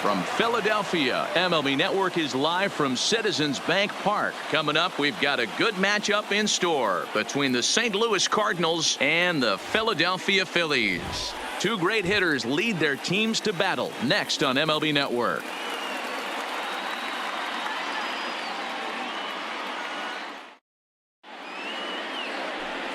From Philadelphia, MLB Network is live from Citizens Bank Park. Coming up, we've got a good matchup in store between the St. Louis Cardinals and the Philadelphia Phillies. Two great hitters lead their teams to battle next on MLB Network.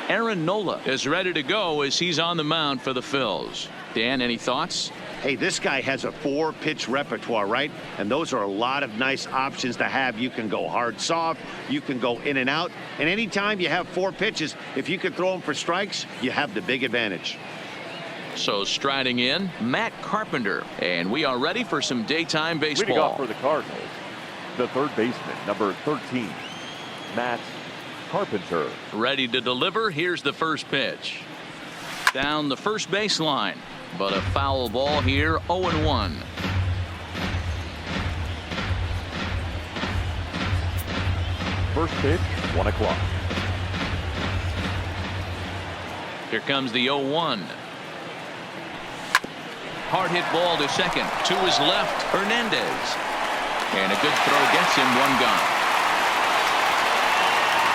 Aaron Nola is ready to go as he's on the mound for the Phils. Dan, any thoughts? Hey, this guy has a 4-pitch repertoire, right? And those are a lot of nice options to have. You can go hard, soft. You can go in and out. And anytime you have 4 pitches, if you can throw them for strikes, you have the big advantage. So striding in, Matt Carpenter. And we are ready for some daytime baseball. Leading off for the Cardinals, the third baseman, number 13, Matt Carpenter. Ready to deliver. Here's the first pitch. Down the first baseline. But a foul ball here, 0-1. First pitch, 1 o'clock. Here comes the 0-1. Hard hit ball to second. To his left, Hernandez. And a good throw gets him 1 gone.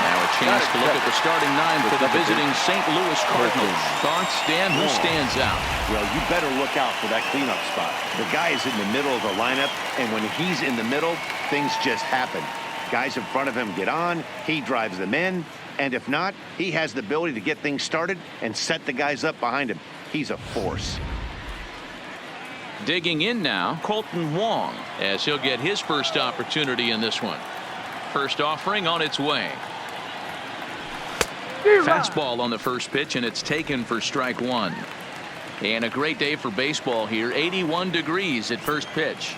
Now a chance to look at the starting 9 for the visiting St. Louis Cardinals. Thoughts, Dan? Who stands out? Well, you better look out for that cleanup spot. The guy is in the middle of the lineup, and when he's in the middle, things just happen. Guys in front of him get on, he drives them in, and if not, he has the ability to get things started and set the guys up behind him. He's a force. Digging in now, Colton Wong, as he'll get his first opportunity in this one. First offering on its way. Fastball on the first pitch, and it's taken for strike 1. And a great day for baseball here. 81 degrees at first pitch.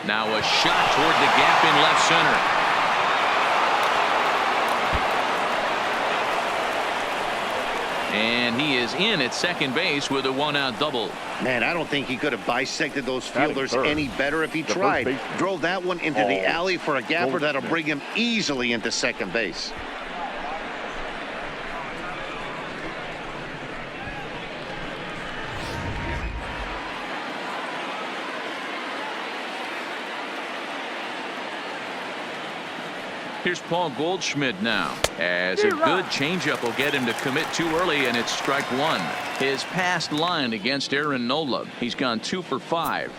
Now a shot toward the gap in left center. And he is in at second base with a 1-out double. Man, I don't think he could have bisected those fielders any better if he tried. Drove that one into the alley for a gapper that'll bring him easily into second base. Here's Paul Goldschmidt now, as a good changeup will get him to commit too early, and it's strike 1. His past line against Aaron Nola, he's gone 2 for 5.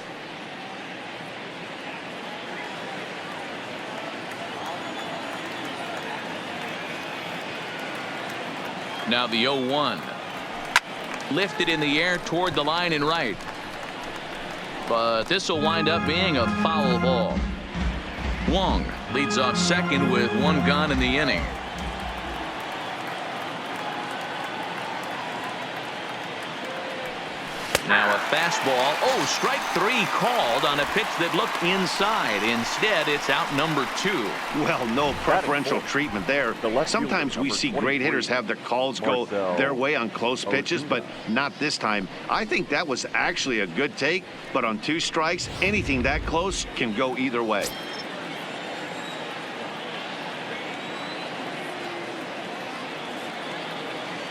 Now the 0-1. Lifted in the air toward the line and right. But this will wind up being a foul ball. Wong leads off second with 1 gone in the inning. Now a fastball. Oh, strike 3 called on a pitch that looked inside. Instead, it's out number 2. Well, no preferential treatment there. Sometimes we see great hitters have their calls go their way on close pitches, but not this time. I think that was actually a good take, but on 2 strikes, anything that close can go either way.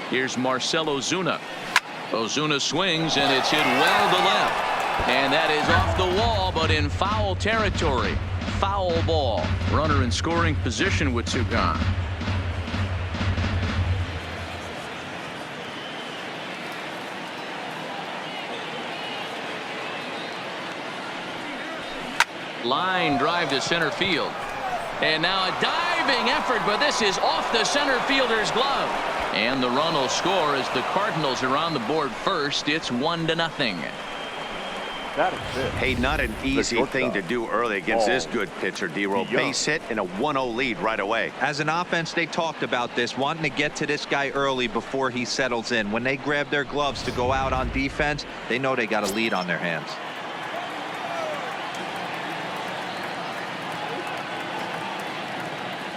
Here's Marcell Ozuna. Ozuna swings, and it's hit well to left. And that is off the wall, but in foul territory. Foul ball. Runner in scoring position with 2 gone. Line drive to center field. And now a diving effort, but this is off the center fielder's glove. And the run will score as the Cardinals are on the board first. It's 1-0. That is it. Hey, not an easy thing to do early against this good pitcher, D-Roll. Base hit and a 1-0 lead right away. As an offense, they talked about this, wanting to get to this guy early before he settles in. When they grab their gloves to go out on defense, they know they got a lead on their hands.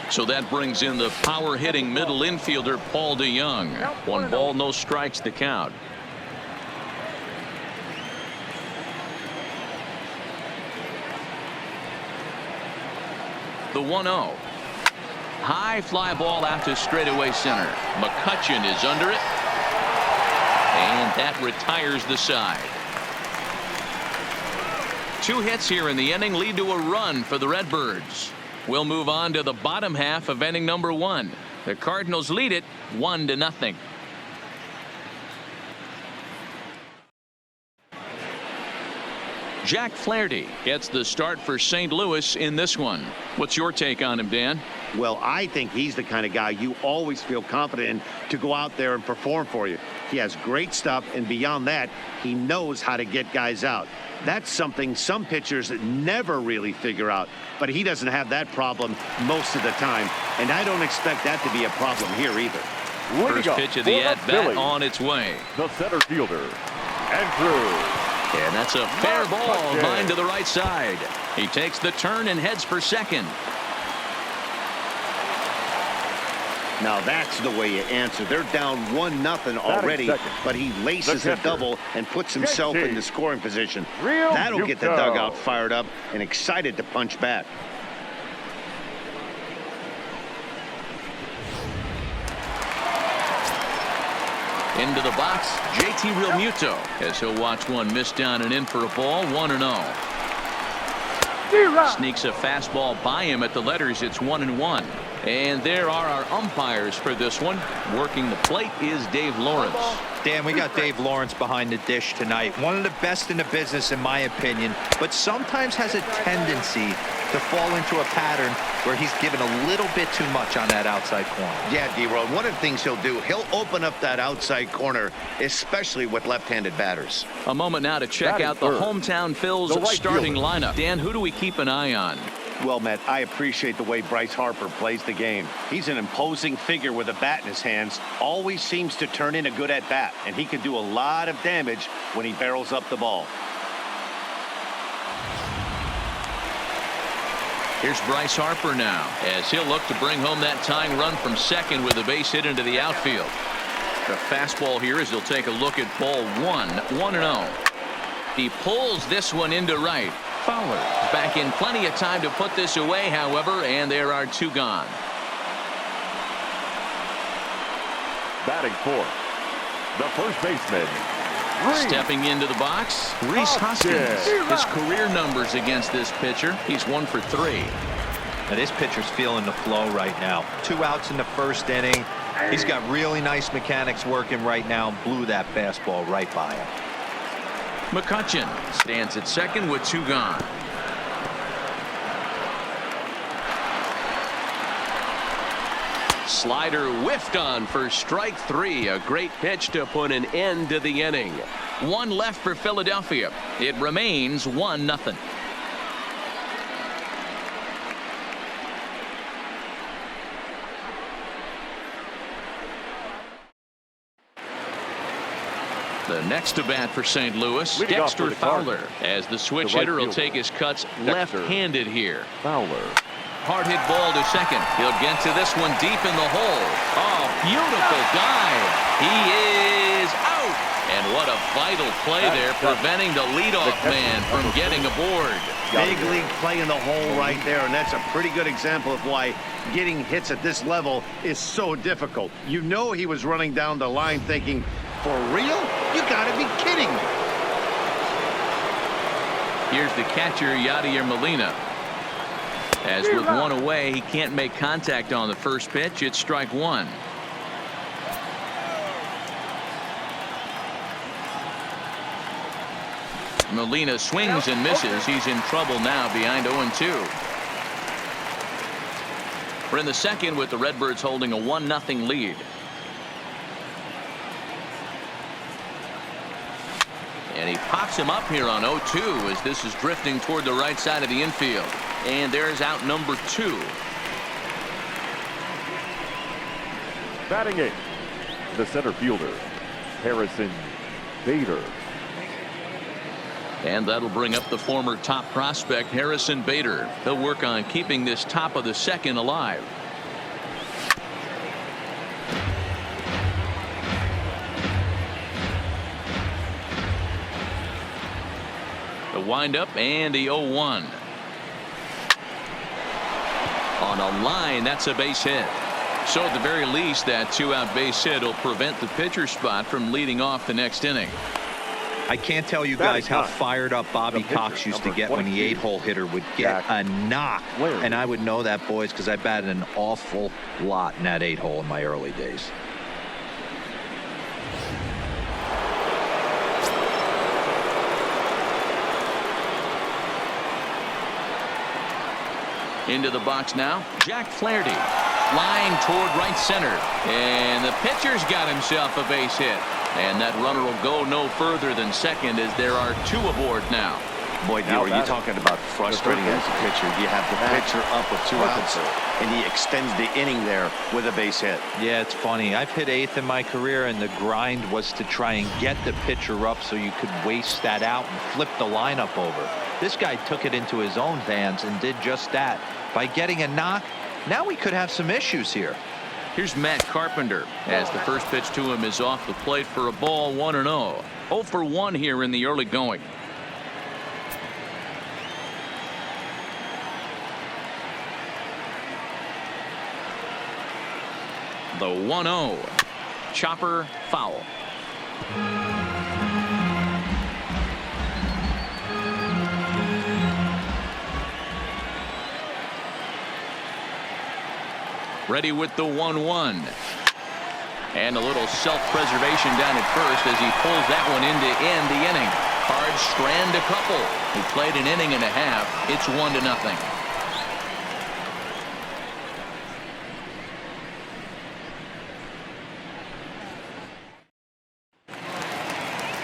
So that brings in the power-hitting middle infielder, Paul DeYoung. 1 ball, no strikes to count. The 1-0. High fly ball out to straightaway center. McCutchen is under it. And that retires the side. 2 hits here in the inning lead to a run for the Redbirds. We'll move on to the bottom half of inning number 1. The Cardinals lead it 1-0. Jack Flaherty gets the start for St. Louis in this one. What's your take on him, Dan? Well, I think he's the kind of guy you always feel confident in to go out there and perform for you. He has great stuff, and beyond that, he knows how to get guys out. That's something some pitchers never really figure out, but he doesn't have that problem most of the time, and I don't expect that to be a problem here either. First pitch of the at-bat on its way. The center fielder, Andrew. And that's a fair ball, line to the right side. He takes the turn and heads for second. Now that's the way you answer. They're down 1-0 already, but he laces a double and puts himself in the scoring position. That'll get the dugout fired up and excited to punch back. Into the box, JT Realmuto, as he'll watch one miss down and in for a ball. 1-0. Sneaks a fastball by him at the letters. It's 1-1. And there are our umpires for this one. Working the plate is Dave Lawrence. Dan, we got Dave Lawrence behind the dish tonight. One of the best in the business, in my opinion, but sometimes has a tendency to fall into a pattern where he's given a little bit too much on that outside corner. Yeah, D-Roll, one of the things he'll do, he'll open up that outside corner, especially with left-handed batters. A moment now to check out the hometown Phil's starting lineup. Dan, who do we keep an eye on? Well, Matt, I appreciate the way Bryce Harper plays the game. He's an imposing figure with a bat in his hands, always seems to turn in a good at-bat, and he can do a lot of damage when he barrels up the ball. Here's Bryce Harper now, as he'll look to bring home that tying run from second with a base hit into the outfield. The fastball here as he'll take a look at ball 1, 1-0. He pulls this one into right. Fowler back in plenty of time to put this away, however, and there are 2 gone. Batting fourth, the first baseman. Stepping into the box, Rhys Hoskins. His career numbers against this pitcher, he's 1 for 3. Now this pitcher's feeling the flow right now. 2 outs in the first inning. He's got really nice mechanics working right now. Blew that fastball right by him. McCutchen stands at second with 2 gone. Slider whiffed on for strike 3. A great pitch to put an end to the inning. 1 left for Philadelphia. It remains 1-0. The next to bat for St. Louis, Dexter Fowler, as the switch hitter will take his cuts left-handed here. Fowler. Hard hit ball to second. He'll get to this one deep in the hole. Oh, beautiful dive. He is out. And what a vital play there, preventing the leadoff man from getting aboard. Big league play in the hole right there, and that's a pretty good example of why getting hits at this level is so difficult. You know he was running down the line thinking, for real? You gotta be kidding me. Here's the catcher, Yadier Molina. As with 1 away, he can't make contact on the first pitch. It's strike 1. Molina swings and misses. He's in trouble now behind 0-2. We're in the second with the Redbirds holding a 1-0 lead. And he pops him up here on 0-2 as this is drifting toward the right side of the infield. And there's out number 2. Batting 8, the center fielder, Harrison Bader. And that'll bring up the former top prospect, Harrison Bader. He'll work on keeping this top of the second alive. The windup and the 0-1. On a line, that's a base hit. So at the very least, that 2-out base hit will prevent the pitcher spot from leading off the next inning. I can't tell you guys how fired up Bobby Cox used to get when the 8-hole hitter would get a knock. And I would know that, boys, because I batted an awful lot in that 8-hole in my early days. Into the box now, Jack Flaherty. Line toward right center. And the pitcher's got himself a base hit. And that runner will go no further than second as there are 2 aboard now. Boy, you're talking about frustrating as a pitcher. You have the pitcher up with 2 outs, and he extends the inning there with a base hit. Yeah, it's funny. I've hit 8th in my career, and the grind was to try and get the pitcher up so you could waste that out and flip the lineup over. This guy took it into his own hands and did just that. By getting a knock, now we could have some issues here. Here's Matt Carpenter as the first pitch to him is off the plate for a ball, 1-0. 0 for 1 here in the early going. The 1-0. Chopper foul. Ready with the 1-1. And a little self-preservation down at first as he pulls that one in to end the inning. Cards strand a couple. He played an inning and a half. It's 1-0.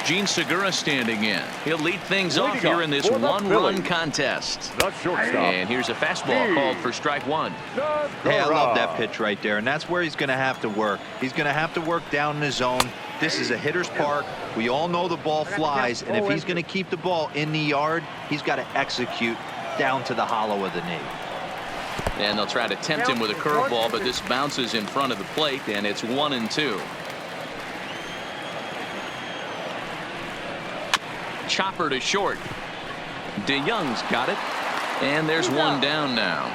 Gene Segura standing in. He'll lead things off here in this one-run contest. And here's a fastball called for strike 1. Hey, I love that pitch right there, and that's where he's going to have to work. He's going to have to work down in the zone. This is a hitter's park. We all know the ball flies, and if he's going to keep the ball in the yard, he's got to execute down to the hollow of the knee. And they'll try to tempt him with a curveball, but this bounces in front of the plate, and it's 1-2. Chopper to short. DeYoung's got it. And there's one down now.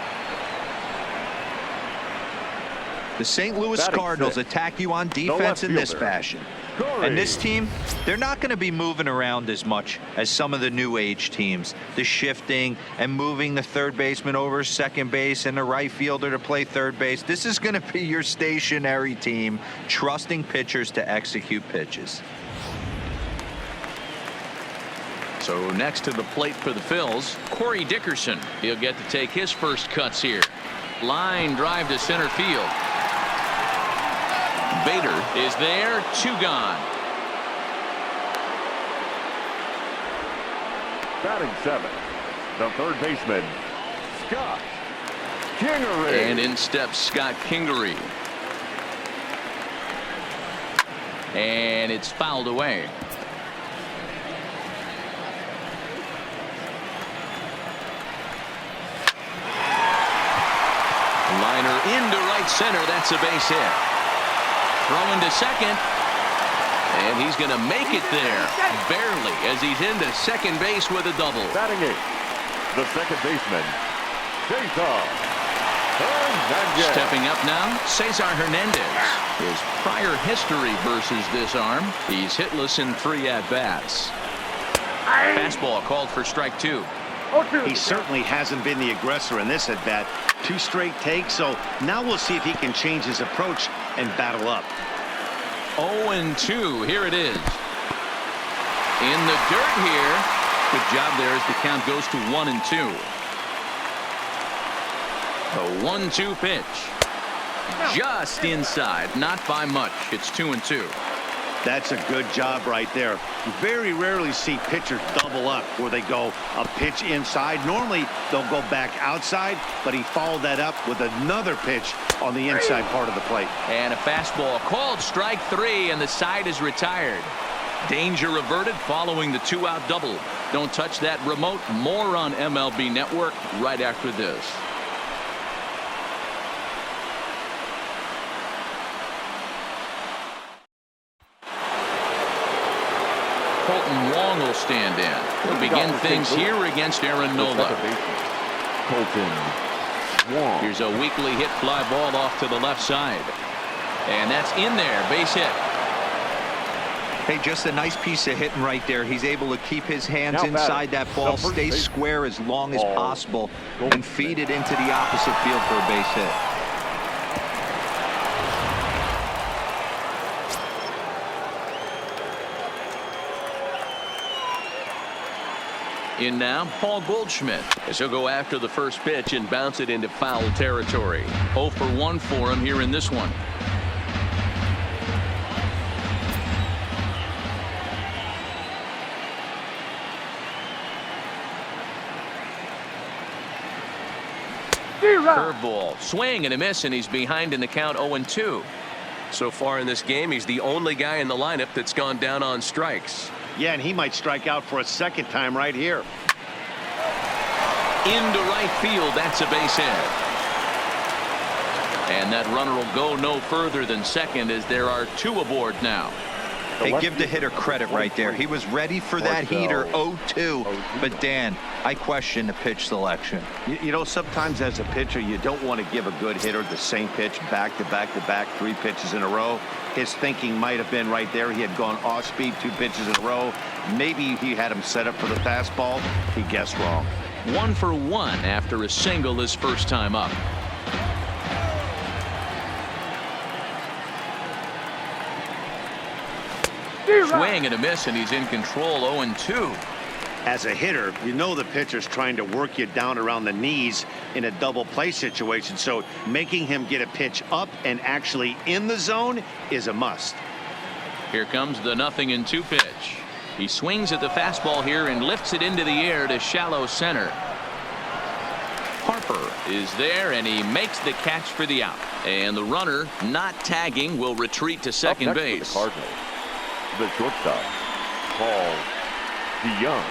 The St. Louis Cardinals attack you on defense in this fashion. And this team, they're not going to be moving around as much as some of the new age teams. The shifting and moving the third baseman over second base and the right fielder to play third base. This is going to be your stationary team, trusting pitchers to execute pitches. So next to the plate for the Phils, Corey Dickerson. He'll get to take his first cuts here. Line drive to center field. Bader is there, 2 gone. Batting 7, the third baseman, Scott Kingery. And in steps Scott Kingery. And it's fouled away. Liner into right center. That's a base hit. Throwing to second. And he's going to make it there. Barely, as he's into second base with a double. Batting 8, the second baseman, Cesar Hernandez. Stepping up now, Cesar Hernandez. His prior history versus this arm. He's hitless in 3 at-bats. Fastball called for strike 2. He certainly hasn't been the aggressor in this at-bat. 2 straight takes, so now we'll see if he can change his approach and battle up. 0-2. Here it is. In the dirt here. Good job there as the count goes to 1-2. The 1-2 pitch. Just inside. Not by much. It's 2-2. That's a good job right there. You very rarely see pitchers double up where they go a pitch inside. Normally they'll go back outside, but he followed that up with another pitch on the inside part of the plate. And a fastball called strike 3, and the side is retired. Danger averted following the 2-out double. Don't touch that remote. More on MLB Network right after this. Colton Wong will stand in. He'll begin things here against Aaron Nola. Colton Swung. Here's a weakly hit fly ball off to the left side. And that's in there. Base hit. Hey, just a nice piece of hitting right there. He's able to keep his hands Now inside batting, that ball, the first stay base. square as long as Ball. possible, Gold. and feed it into the opposite field for a base hit. In now, Paul Goldschmidt, as he'll go after the first pitch and bounce it into foul territory. 0 for 1 for him here in this one. Curveball, swing and a miss, and he's behind in the count 0-2. So far in this game, he's the only guy in the lineup that's gone down on strikes. Yeah, and he might strike out for a second time right here. Into right field, that's a base hit. And that runner will go no further than second as there are 2 aboard now. Hey, give the hitter credit right there. He was ready for that heater 0-2. But, Dan, I question the pitch selection. You know, sometimes as a pitcher, you don't want to give a good hitter the same pitch back to back to back, 3 pitches in a row. His thinking might have been right there. He had gone off speed 2 pitches in a row. Maybe he had him set up for the fastball. He guessed wrong. 1 for 1 after a single his first time up. Swing and a miss, and he's in control. 0-2. As a hitter, you know the pitcher's trying to work you down around the knees in a double play situation, so making him get a pitch up and actually in the zone is a must. Here comes the 0-2 pitch. He swings at the fastball here and lifts it into the air to shallow center. Harper is there, and he makes the catch for the out. And the runner, not tagging, will retreat to second Up next base. for the Cardinals, the shortstop, Paul DeYoung.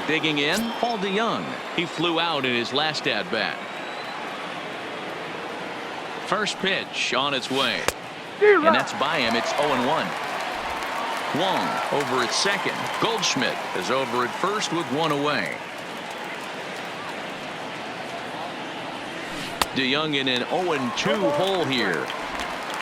Digging in, Paul DeYoung. He flew out in his last at-bat. First pitch on its way. And that's by him. It's 0-1. Wong over at second. Goldschmidt is over at first with 1 away. DeYoung in an 0-2 hole here.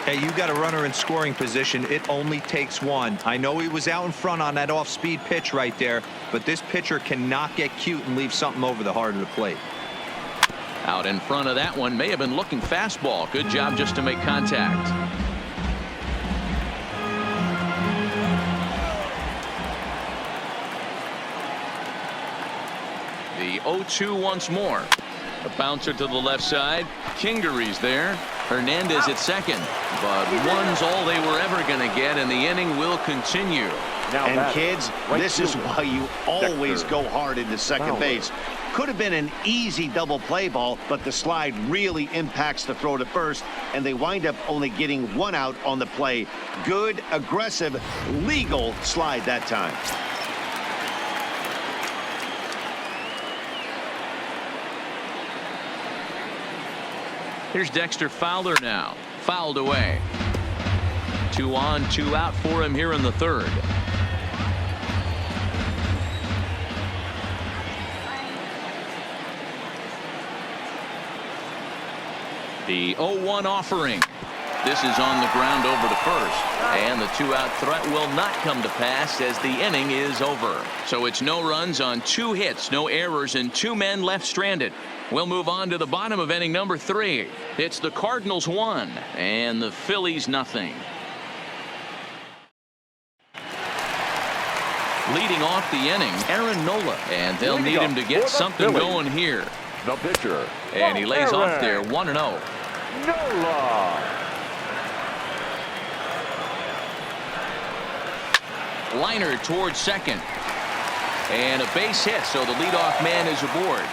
Hey, you got a runner in scoring position. It only takes 1. I know he was out in front on that off-speed pitch right there, but this pitcher cannot get cute and leave something over the heart of the plate. Out in front of that one, may have been looking fastball. Good job just to make contact. The 0-2 once more. A bouncer to the left side. Kingery's there. Hernandez at second. But 1's all they were ever going to get, and the inning will continue. Now And batting, kids, right this is fielder, why you always Dexter go hard into second Fowler. base. Could have been an easy double play ball, but the slide really impacts the throw to first, and they wind up only getting 1 out on the play. Good, aggressive, legal slide that time. Here's Dexter Fowler now. Fouled away. 2 on, 2 out for him here in the 3rd. The 0-1 offering. This is on the ground over to first. And the 2-out threat will not come to pass as the inning is over. So it's no runs on 2 hits, no errors, and 2 men left stranded. We'll move on to the bottom of inning number 3. It's the Cardinals 1 and the Phillies nothing. Leading off the inning, Aaron Nola, and they'll need him to get something going here. the pitcher. And he lays off there 1-0. Nola. Liner towards second. And a base hit, so the leadoff man is aboard.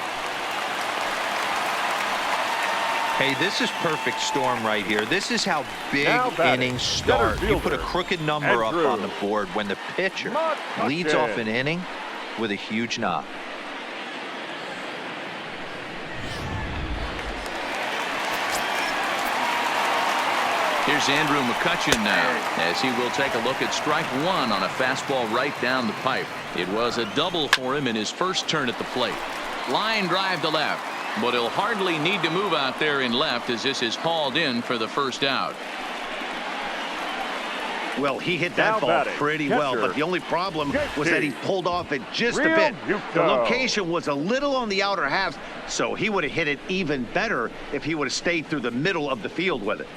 Hey, this is perfect storm right here. This is how big Now batting, innings start. center You put a fielder, crooked number up Andrew. on the board when the pitcher Not leads touching. off an inning with a huge knock. Here's Andrew McCutchen now, as he will take a look at strike 1 on a fastball right down the pipe. It was a double for him in his first turn at the plate. Line drive to left. But he'll hardly need to move out there in left as this is hauled in for the first out. Well, he hit that ball pretty well, but the only problem was that he pulled off it just a bit. The location was a little on the outer half, so he would have hit it even better if he would have stayed through the middle of the field with it.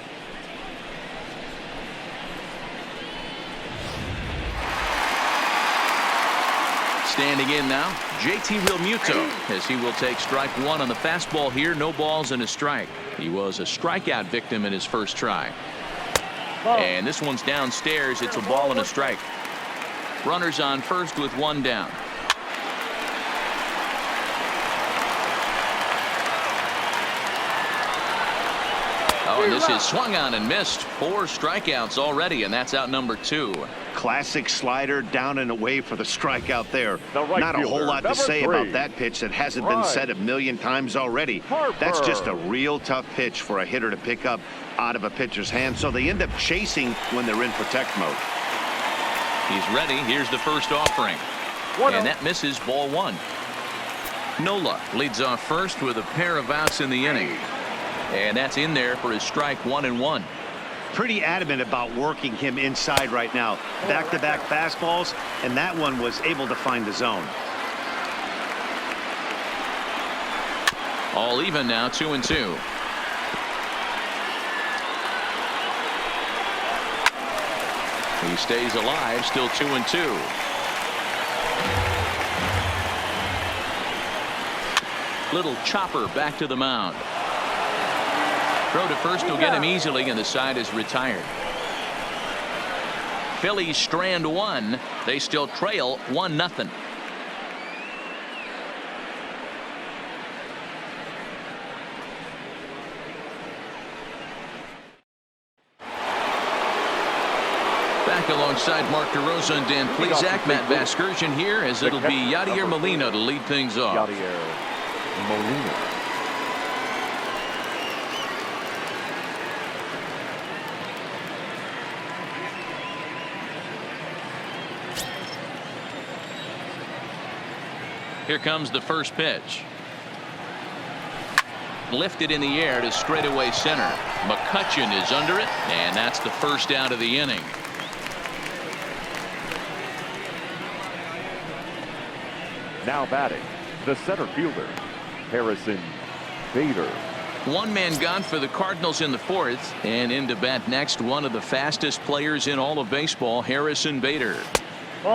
Standing in now, JT Realmuto, as he will take strike one on the fastball here. No balls and a strike. He was a strikeout victim in his first try. And this one's downstairs. It's a ball and a strike. Runners on first with one down. Oh, and this is swung on and missed. 4 strikeouts already, and that's out number 2. Classic slider down and away for the strikeout there. Not a whole lot to say about that pitch that hasn't been said a million times already. That's just a real tough pitch for a hitter to pick up out of a pitcher's hand, so they end up chasing when they're in protect mode. He's ready. Here's the first offering. And that misses, ball 1. Nola leads off first with a pair of outs in the inning. And that's in there for his strike 1-1. Pretty adamant about working him inside right now. Back-to-back fastballs, and that one was able to find the zone. All even now, 2-2. He stays alive, still 2-2. Little chopper back to the mound. Throw to first will get him easily, and the side is retired. Phillies strand 1. They still trail 1-0. Back alongside Mark DeRosa and Dan Plesac, Matt Vasgersian here, as it'll be Yadier Molina to lead things off. Yadier Molina. Here comes the first pitch. Lifted in the air to straightaway center. McCutchen is under it, and that's the first out of the inning. Now batting, the center fielder, Harrison Bader. One man gone for the Cardinals in the 4th, and in to bat next, one of the fastest players in all of baseball, Harrison Bader.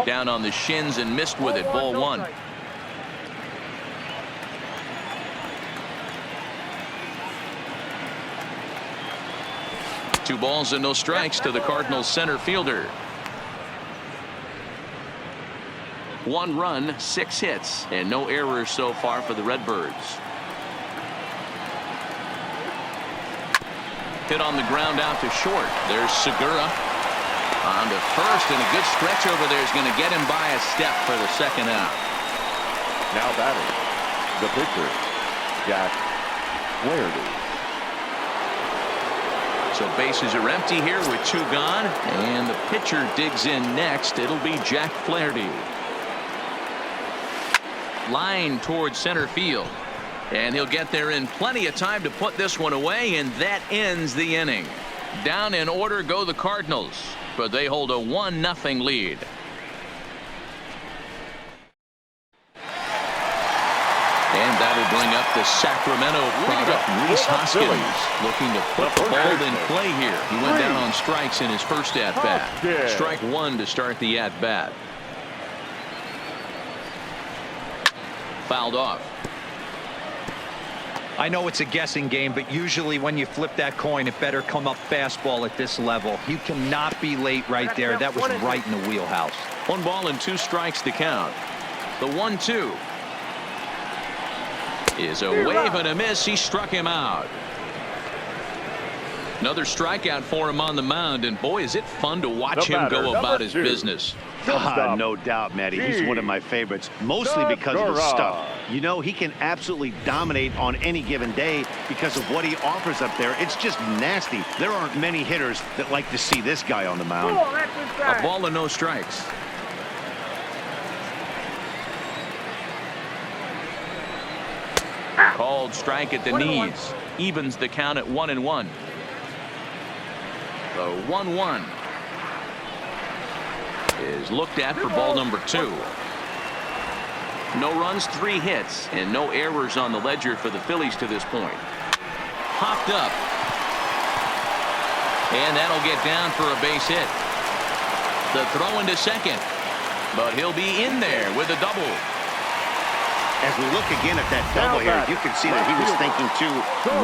Down on the shins and missed with it, ball 1. Two balls and no strikes to the Cardinals center fielder. 1 run, 6 hits, and no errors so far for the Redbirds. Hit on the ground out to short. There's Segura on to first, and a good stretch over there is going to get him by a step for the second out. Now batting, the pitcher, Jack Flaherty. So bases are empty here with 2 gone, and the pitcher digs in next. It'll be Jack Flaherty. Line towards center field, and he'll get there in plenty of time to put this one away, and that ends the inning. Down in order go the Cardinals, but they hold a 1-0 lead. And that'll bring up the Sacramento product, Rhys Hoskins, looking to put the ball in play here. He went down on strikes in his first at-bat. Strike 1 to start the at-bat. Fouled off. I know it's a guessing game, but usually when you flip that coin, it better come up fastball at this level. You cannot be late right there. That was right in the wheelhouse. 1 ball and 2 strikes to count. The 1-2 is a wave and a miss. He struck him out. Another strikeout for him on the mound, and boy, is it fun to watch him go about his business. No doubt, Matty. He's one of my favorites, mostly because of his stuff. You know, he can absolutely dominate on any given day because of what he offers up there. It's just nasty. There aren't many hitters that like to see this guy on the mound. A ball and no strikes. Called strike at the knees. Evens the count at 1-1. The 1-1 is looked at for ball number 2. No runs, 3 hits, and no errors on the ledger for the Phillies to this point. Popped up. And that'll get down for a base hit. The throw into second. But he'll be in there with a double. As we look again at that double here, you can see that he was thinking too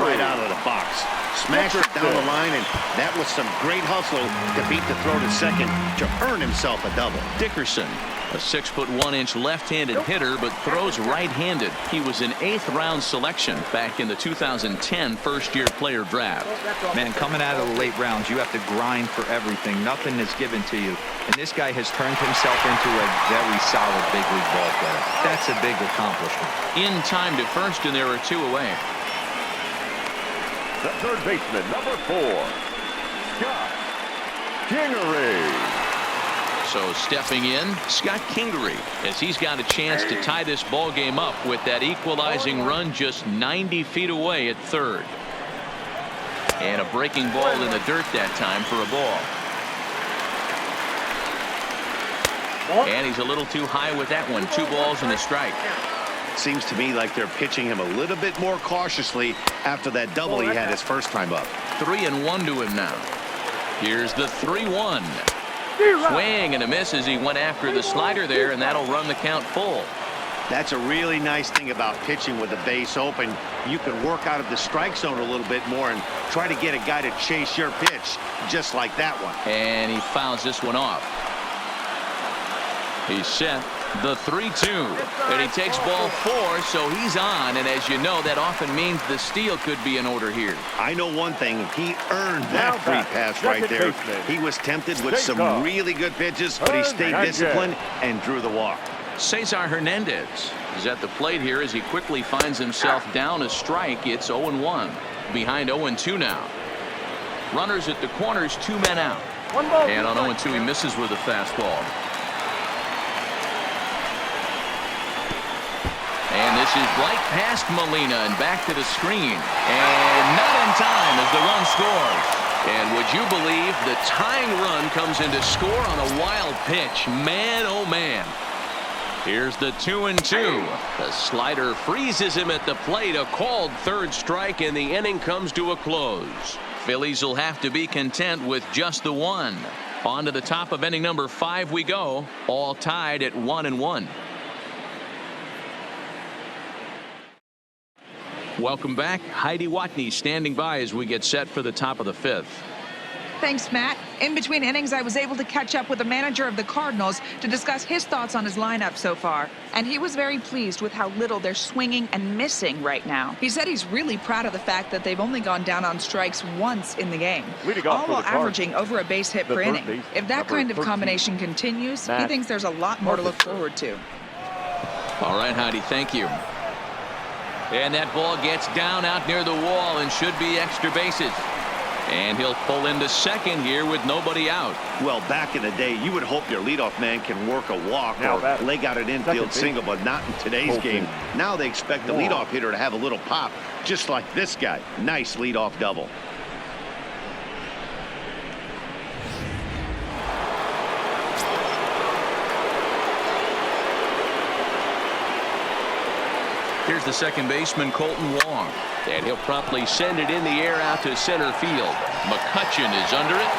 right out of the box. Smashed it down the line, and that was some great hustle to beat the throw to second to earn himself a double. Dickerson, a 6'1" left-handed hitter, but throws right-handed. He was an 8th-round selection back in the 2010 first-year player draft. Man, coming out of the late rounds, you have to grind for everything. Nothing is given to you. And this guy has turned himself into a very solid big league ball player. That's a big accomplishment. In time to first, and there are 2 away. The third baseman, number 4, Scott Kingery. So stepping in, Scott Kingery, as he's got a chance to tie this ball game up with that equalizing run just 90 feet away at third. And a breaking ball in the dirt that time for a ball. And he's a little too high with that one. 2 balls and a strike. Seems to me like they're pitching him a little bit more cautiously after that double he had his first time up. 3-1 to him now. Here's the 3-1. Swing and a miss as he went after the slider there, and that'll run the count full. That's a really nice thing about pitching with the base open. You can work out of the strike zone a little bit more and try to get a guy to chase your pitch, just like that one. And he fouls this one off. He's set. The 3-2, and he takes ball 4, so he's on, and as you know, that often means the steal could be in order here. I know one thing, he earned that free pass right there. He was tempted with some really good pitches, but he stayed disciplined and drew the walk. Cesar Hernandez is at the plate here as he quickly finds himself down a strike. It's 0-1, behind 0-2 now. Runners at the corners, 2 men out. And on 0-2, he misses with a fastball. And this is right past Molina and back to the screen. And not in time as the run scores. And would you believe the tying run comes into score on a wild pitch? Man, oh man. Here's the 2-2. The slider freezes him at the plate. A called third strike, and the inning comes to a close. Phillies will have to be content with just the 1. On to the top of inning number 5 we go. All tied at 1-1. Welcome back. Heidi Watney standing by as we get set for the top of the 5th. Thanks, Matt. In between innings, I was able to catch up with the manager of the Cardinals to discuss his thoughts on his lineup so far. And he was very pleased with how little they're swinging and missing right now. He said he's really proud of the fact that they've only gone down on strikes once in the game, all while averaging over a base hit per inning. If that kind of combination continues, he thinks there's a lot more to look forward to. All right, Heidi, thank you. And that ball gets down out near the wall and should be extra bases. And he'll pull into second here with nobody out. Well, back in the day, you would hope your leadoff man can work a walk or leg out an infield single, but not in today's game. Now they expect the leadoff hitter to have a little pop, just like this guy. Nice leadoff double. Here's the second baseman, Colton Wong. And he'll promptly send it in the air out to center field. McCutchen is under it.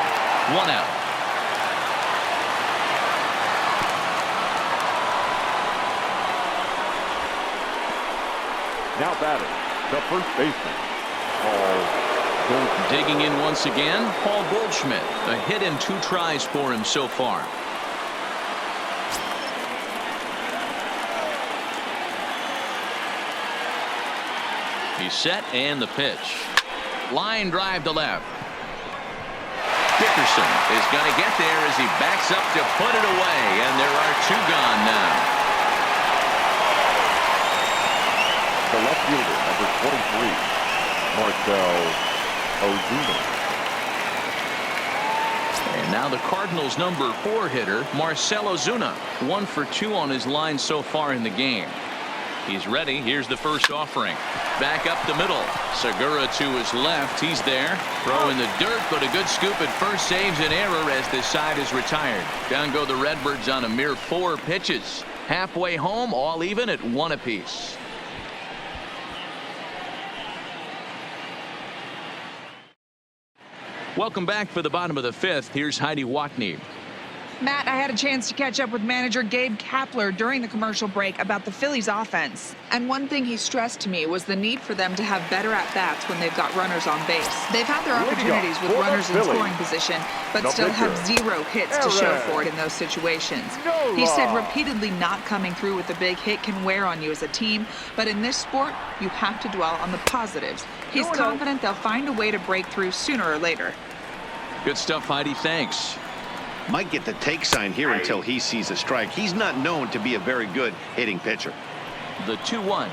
1 out. Now batting, the first baseman, Paul Goldschmidt. Digging in once again, Paul Goldschmidt. A hit in 2 tries for him so far. He's set, and the pitch. Line drive to left. Dickerson is going to get there as he backs up to put it away, and there are 2 gone now. The left fielder, number 23, Marcell Ozuna. And now the Cardinals' number 4 hitter, Marcell Ozuna. 1 for 2 on his line so far in the game. He's ready. Here's the first offering. Back up the middle. Segura to his left. He's there. Throw in the dirt, but a good scoop at first saves an error as this side is retired. Down go the Redbirds on a mere 4 pitches. Halfway home, all even at 1 apiece. Welcome back for the bottom of the 5th. Here's Heidi Watney. Matt, I had a chance to catch up with manager Gabe Kapler during the commercial break about the Phillies offense. And one thing he stressed to me was the need for them to have better at-bats when they've got runners on base. They've had their opportunities with runners in scoring position, but still have 0 hits to show for it in those situations. He said repeatedly not coming through with a big hit can wear on you as a team, but in this sport, you have to dwell on the positives. He's confident they'll find a way to break through sooner or later. Good stuff, Heidi. Thanks. Might get the take sign here until he sees a strike. He's not known to be a very good hitting pitcher. The 2-1.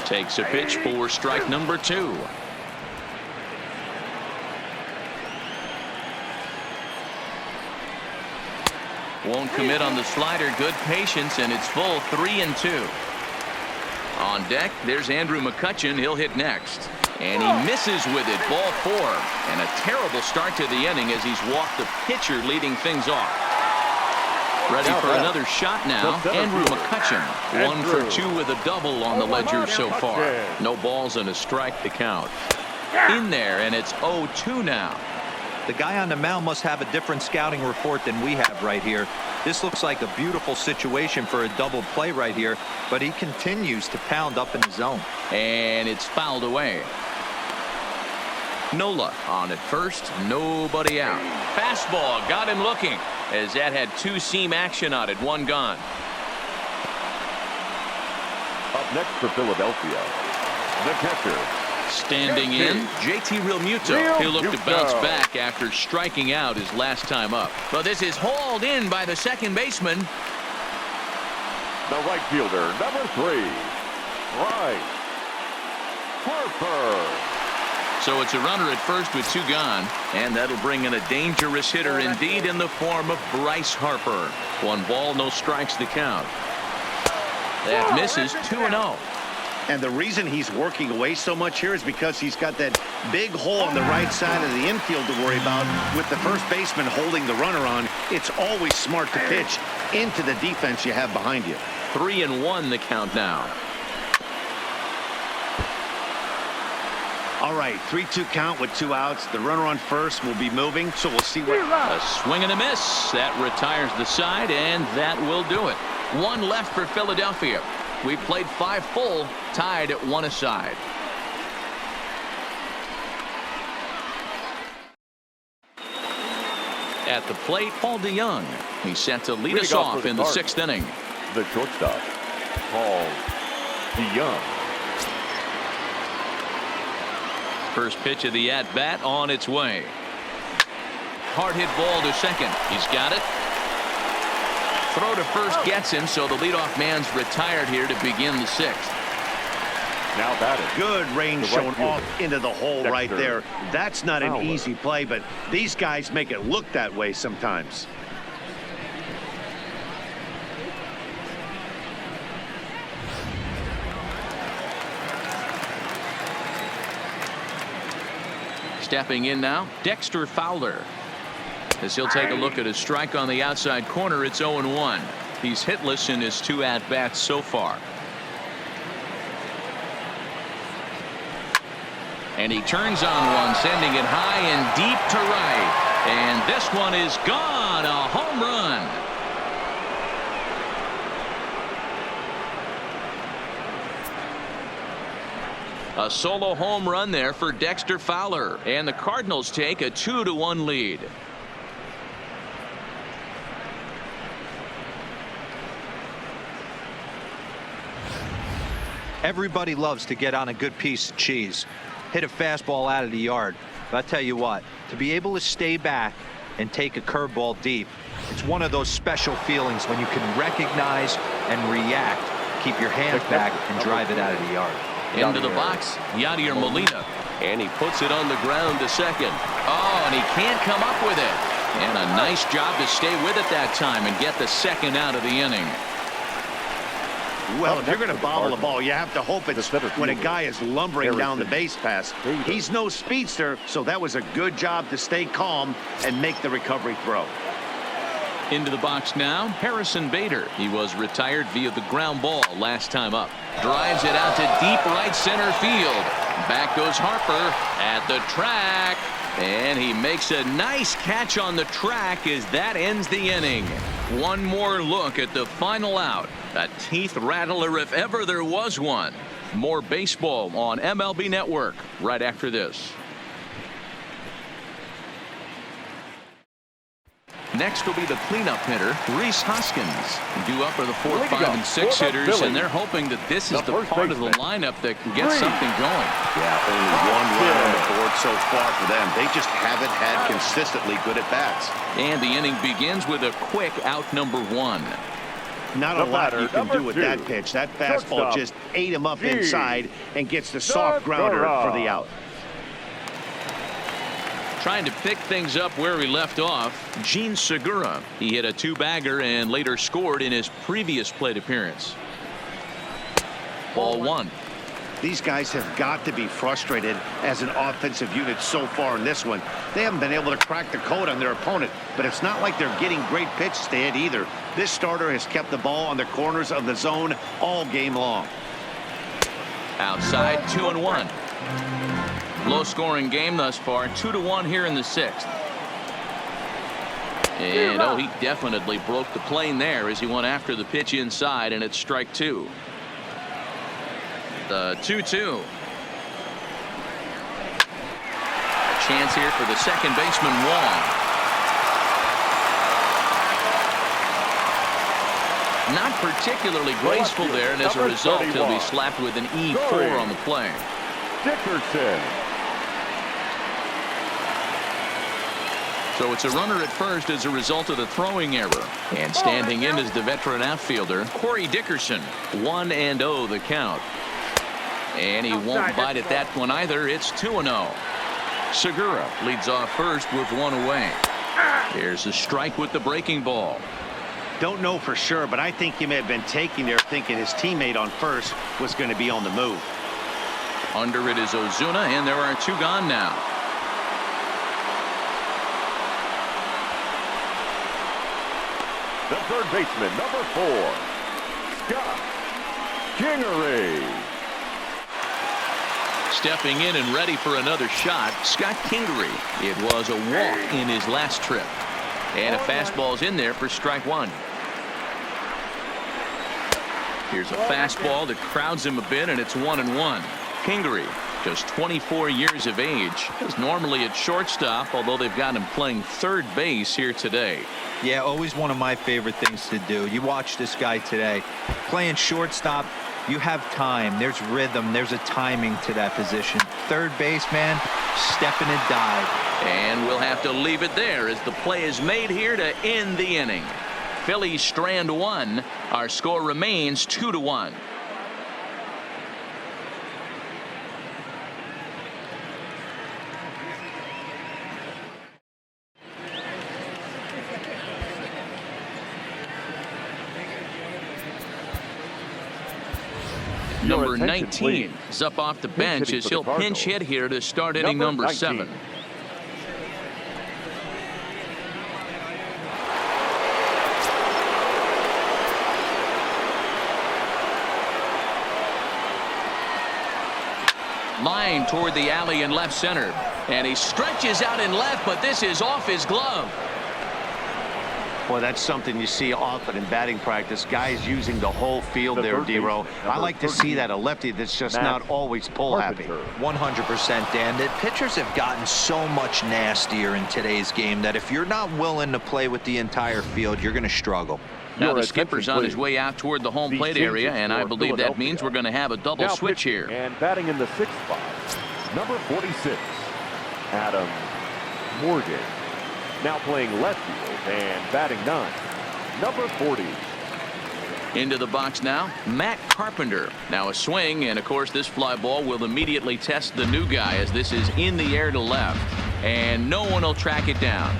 Takes a pitch for strike number 2. Won't commit on the slider. Good patience, and it's full 3-2. On deck, there's Andrew McCutchen. He'll hit next. And he misses with it. Ball 4. And a terrible start to the inning as he's walked the pitcher leading things off. Ready for another shot now. Andrew McCutchen. 1 for 2 with a double on the ledger so far. No balls and a strike to count. In there, and it's 0-2 now. The guy on the mound must have a different scouting report than we have right here. This looks like a beautiful situation for a double play right here, but he continues to pound up in the zone. And it's fouled away. Nola on at first. Nobody out. Fastball got him looking as that had 2-seam action on it. 1 gone. Up next for Philadelphia, the catcher. Standing in, JT Realmuto. He'll look to bounce back after striking out his last time up. But this is hauled in by the second baseman. The right fielder, number 3, Bryce Harper. So it's a runner at first with 2 gone, and that'll bring in a dangerous hitter indeed in the form of Bryce Harper. 1 ball, no strikes to count. That misses. 2-0. And the reason he's working away so much here is because he's got that big hole on the right side of the infield to worry about. With the first baseman holding the runner on, it's always smart to pitch into the defense you have behind you. 3-1 the count now. All right, 3-2 count with 2 outs. The runner on first will be moving, so we'll see what. A swing and a miss. That retires the side, and that will do it. 1 left for Philadelphia. We played 5 full, tied at 1 aside. At the plate, Paul DeYoung. He's set to lead us off in the 6th inning. The shortstop, Paul DeYoung. First pitch of the at-bat on its way. Hard hit ball to second. He's got it. Throw to first gets him, so the leadoff man's retired here to begin the 6th. Now batting. Good range shown off into the hole right there. That's not an easy play, but these guys make it look that way sometimes. Stepping in now, Dexter Fowler. As he'll take a look at a strike on the outside corner, it's 0-1. He's hitless in his 2 at-bats so far. And he turns on one, sending it high and deep to right. And this one is gone. A home run. A solo home run there for Dexter Fowler. And the Cardinals take a 2-1 lead. Everybody loves to get on a good piece of cheese, hit a fastball out of the yard. But I tell you what, to be able to stay back and take a curveball deep, it's one of those special feelings when you can recognize and react, keep your hands back, and drive it out of the yard. Into the box, Yadier Molina. And he puts it on the ground to second. Oh, and he can't come up with it. And a nice job to stay with it that time and get the 2nd out of the inning. Well, if you're going to bobble the ball, you have to hope it's when a guy is lumbering down the base pass. He's no speedster, so that was a good job to stay calm and make the recovery throw. Into the box now, Harrison Bader. He was retired via the ground ball last time up. Drives it out to deep right center field. Back goes Harper at the track. And he makes a nice catch on the track as that ends the inning. One more look at the final out. A teeth rattler if ever there was one. More baseball on MLB Network right after this. Next will be the cleanup hitter, Rhys Hoskins. Due up are the 4, 5, and 6 hitters, and they're hoping that this is the part of the lineup that can get something going. Yeah, only one run on the board so far for them. They just haven't had consistently good at-bats. And the inning begins with a quick out number 1. Not a lot you can do with that pitch. That fastball just ate him up inside and gets the soft grounder for the out. Trying to pick things up where we left off, Gene Segura. He hit a 2-bagger and later scored in his previous plate appearance. Ball 1. These guys have got to be frustrated as an offensive unit so far in this one. They haven't been able to crack the code on their opponent, but it's not like they're getting great pitches to hit either. This starter has kept the ball on the corners of the zone all game long. Outside, 2-1. Low-scoring game thus far, 2-1 here in the 6th. And, oh, he definitely broke the plane there as he went after the pitch inside, and it's strike 2. The 2-2. A chance here for the second baseman, Wong. Not particularly graceful there, and as a result, he'll be slapped with an E4 on the play. Dickerson. So it's a runner at first as a result of the throwing error. And standing in is the veteran outfielder, Corey Dickerson. 1-0 the count. And he won't bite at that one either. It's 2-0. Segura leads off first with 1 away. Here's a strike with the breaking ball. Don't know for sure, but I think he may have been taking there thinking his teammate on first was going to be on the move. Under it is Ozuna, and there are 2 gone now. The third baseman, number 4, Scott Kingery. Stepping in and ready for another shot, Scott Kingery. It was a walk in his last trip. And a fastball's in there for strike 1. Here's a fastball that crowds him a bit, and it's 1-1. Kingery, just 24 years of age, is normally at shortstop, although they've got him playing third base here today. Yeah, always one of my favorite things to do. You watch this guy today. Playing shortstop, you have time. There's rhythm. There's a timing to that position. Third base, man, step in and dive. And we'll have to leave it there as the play is made here to end the inning. Phillies strand 1. Our score remains 2-1. Number 19 is up off the bench as he'll pinch hit here to start inning number 7. Line toward the alley in left center. And he stretches out in left, but this is off his glove. Well, that's something you see often in batting practice. Guys using the whole field there, D-Row. I like to see that. A lefty that's just not always pull happy. 100%, Dan. The pitchers have gotten so much nastier in today's game that if you're not willing to play with the entire field, you're going to struggle. Now the skipper's on his way out toward the home plate area, and I believe that means we're going to have a double switch here. And batting in the 6th spot, number 46, Adam Morgan. Now playing left field and batting 9, number 40. Into the box now, Matt Carpenter. Now a swing, and of course this fly ball will immediately test the new guy as this is in the air to left, and no one will track it down.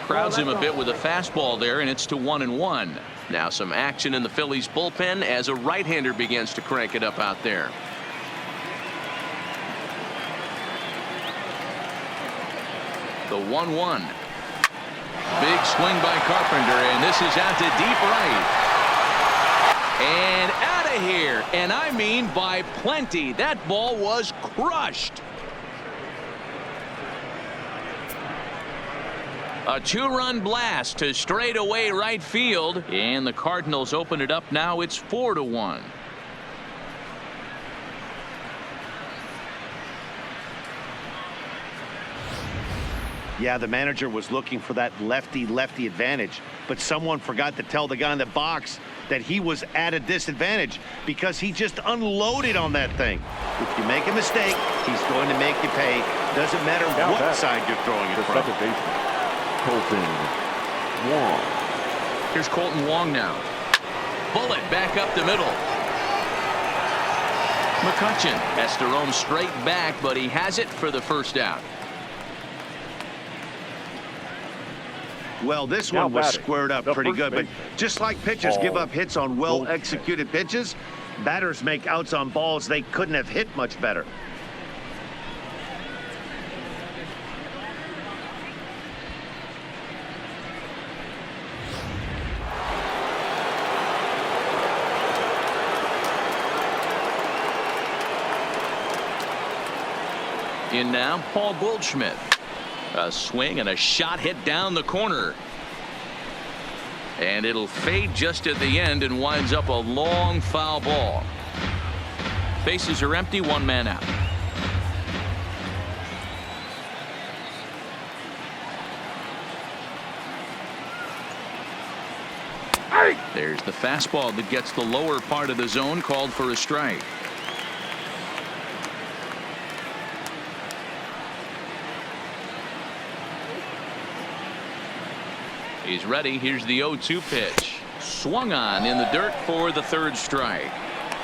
crowds him a bit with a fastball there, and it's to 1-1. Now some action in the Phillies bullpen as a right-hander begins to crank it up out there. The 1-1. Big swing by Carpenter, and this is out to deep right. And out of here, and I mean by plenty. That ball was crushed. A two-run blast to straightaway right field, and the Cardinals open it up now. It's 4-1. Yeah, the manager was looking for that lefty-lefty advantage, but someone forgot to tell the guy in the box that he was at a disadvantage because he just unloaded on that thing. If you make a mistake, he's going to make you pay. Doesn't matter what side you're throwing it from. Second baseman, Colton Wong. Here's Colton Wong now. Bullet back up the middle. McCutchen has to roam straight back, but he has it for the first out. Well, this one was squared up pretty good, but just like pitchers give up hits on well-executed pitches, batters make outs on balls they couldn't have hit much better. In now, Paul Goldschmidt. A swing and a shot hit down the corner. And it'll fade just at the end and winds up a long foul ball. Bases are empty, one man out. There's the fastball that gets the lower part of the zone, called for a strike. He's ready. Here's the 0-2 pitch. Swung on in the dirt for the third strike.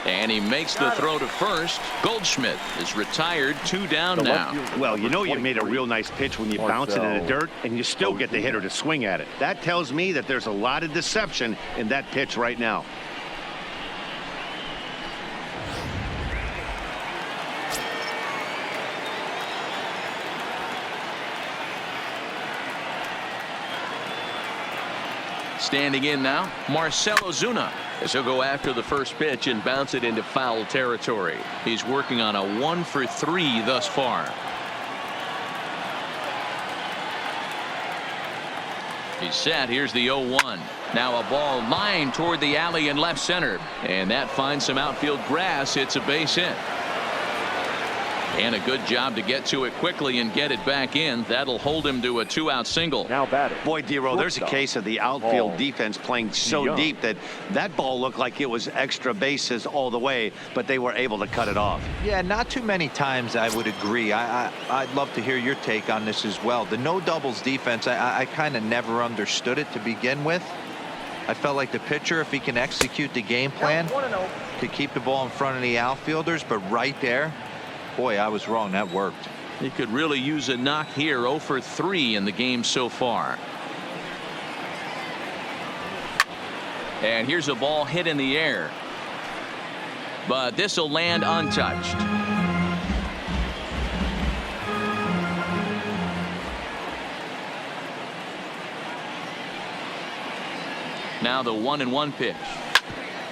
And he makes the throw to first. Goldschmidt is retired, 2 down now. Well, you know you made a real nice pitch when you bounce it in the dirt and you still get the hitter to swing at it. That tells me that there's a lot of deception in that pitch right now. Standing in now, Marcell Ozuna, as he'll go after the first pitch and bounce it into foul territory. He's working on a 1-for-3 thus far. He's set. Here's the 0-1. Now a ball lined toward the alley in left center, and that finds some outfield grass. It's a base hit. And a good job to get to it quickly and get it back in. That'll hold him to a 2-out single. Now batting. Boy, Dero, there's a case of the outfield defense playing so deep that that ball looked like it was extra bases all the way, but they were able to cut it off. Yeah, not too many times I would agree. I'd love to hear your take on this as well. The no doubles defense, I kind of never understood it to begin with. I felt like the pitcher, if he can execute the game plan, could keep the ball in front of the outfielders, but right there, boy, I was wrong. That worked. He could really use a knock here. 0-for-3 in the game so far. And here's a ball hit in the air. But this will land untouched. Now the 1-1 pitch.